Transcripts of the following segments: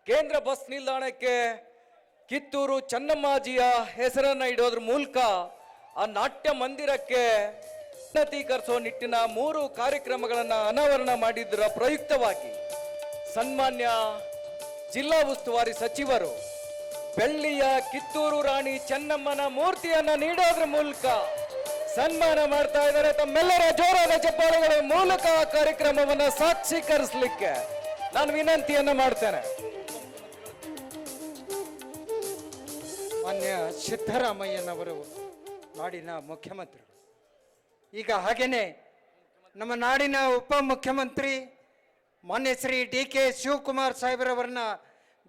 ಕೇಂದ್ರ ಬಸ್ ನಿಲ್ದಾಣಕ್ಕೆ ಕಿತ್ತೂರು ಚೆನ್ನಮ್ಮಾಜಿಯ ಹೆಸರನ್ನ ಇಡೋದ್ರ ಮೂಲಕ ಆ ನಾಟ್ಯ ಮಂದಿರಕ್ಕೆ ಉನ್ನತೀಕರಿಸುವ ನಿಟ್ಟಿನ 3 ಕಾರ್ಯಕ್ರಮಗಳನ್ನು ಅನಾವರಣ ಮಾಡಿದ್ದರ ಪ್ರಯುಕ್ತವಾಗಿ ಸನ್ಮಾನ್ಯ ಜಿಲ್ಲಾ ಉಸ್ತುವಾರಿ ಸಚಿವರು ಬೆಳ್ಳಿಯ ಕಿತ್ತೂರು ರಾಣಿ ಚೆನ್ನಮ್ಮನ ಮೂರ್ತಿಯನ್ನ ನೀಡೋದ್ರ ಮೂಲಕ ಸನ್ಮಾನ ಮಾಡ್ತಾ ಇದ್ದಾರೆ. ತಮ್ಮೆಲ್ಲರ ಜೋರಾದ ಚಪ್ಪಾಳೆಗಳ ಮೂಲಕ ಕಾರ್ಯಕ್ರಮವನ್ನು ಸಾಕ್ಷೀಕರಿಸಲಿಕ್ಕೆ ನಾನು ವಿನಂತಿಯನ್ನ ಮಾಡ್ತೇನೆ. ಮಾನ್ಯ ಸಿದ್ದರಾಮಯ್ಯನವರು ನಾಡಿನ ಮುಖ್ಯಮಂತ್ರಿಗಳು. ಈಗ ಹಾಗೇನೆ ನಮ್ಮ ನಾಡಿನ ಉಪಮುಖ್ಯಮಂತ್ರಿ ಮಾನ್ಯ ಶ್ರೀ DK ಶಿವಕುಮಾರ್ ಸಾಹೇಬರವರನ್ನ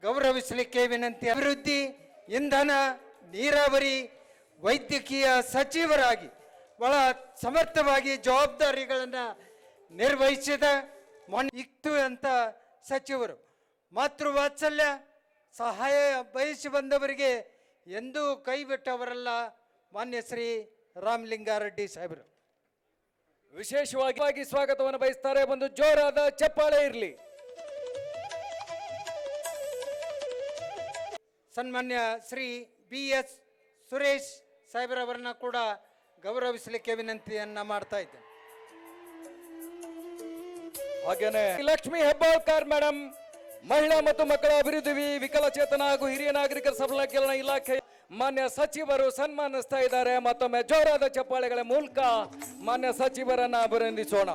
ಗೌರವಿಸಲಿಕ್ಕೆ ವಿನಂತಿ. ಅಭಿವೃದ್ಧಿ, ಇಂಧನ, ನೀರಾವರಿ, ವೈದ್ಯಕೀಯ ಸಚಿವರಾಗಿ ಬಹಳ ಸಮರ್ಥವಾಗಿ ಜವಾಬ್ದಾರಿಗಳನ್ನು ನಿರ್ವಹಿಸಿದ ಇತ್ತು ಅಂತ ಸಚಿವರು. ಮಾತೃವಾತ್ಸಲ್ಯ, ಸಹಾಯ ಬಯಸಿ ಬಂದವರಿಗೆ ಎಂದೂ ಕೈ ಬಿಟ್ಟವರಲ್ಲ ಮಾನ್ಯ ಶ್ರೀ ರಾಮಲಿಂಗಾರೆಡ್ಡಿ ಸಾಹೇಬರು. ವಿಶೇಷವಾಗಿ ಸ್ವಾಗತವನ್ನು ಬಯಸ್ತಾರೆ. ಒಂದು ಜೋರಾದ ಚಪ್ಪಾಳೆ ಇರಲಿ. ಸನ್ಮಾನ್ಯ ಶ್ರೀ BS ಸುರೇಶ್ ಸಾಹೇಬರವರನ್ನ ಕೂಡ ಗೌರವಿಸಲಿಕ್ಕೆ ವಿನಂತಿಯನ್ನ ಮಾಡ್ತಾ ಇದ್ದೇನೆ. ಹಾಗೇನೆ ಲಕ್ಷ್ಮಿ ಹೆಬ್ಬಾಳ್ಕರ್ ಮೇಡಮ್, ಮಹಿಳಾ ಮತ್ತು ಮಕ್ಕಳ ಅಭಿವೃದ್ಧಿ, ವಿಕಲಚೇತನ ಹಾಗೂ ಹಿರಿಯ ನಾಗರಿಕರ ಸಬಲೀಕರಣ ಇಲಾಖೆ ಮಾನ್ಯ ಸಚಿವರು ಸನ್ಮಾನಿಸ್ತಾ ಇದ್ದಾರೆ. ಮತ್ತೊಮ್ಮೆ ಜೋರಾದ ಚಪ್ಪಾಳೆಗಳ ಮೂಲಕ ಮಾನ್ಯ ಸಚಿವರನ್ನ ಅಭಿನಂದಿಸೋಣ.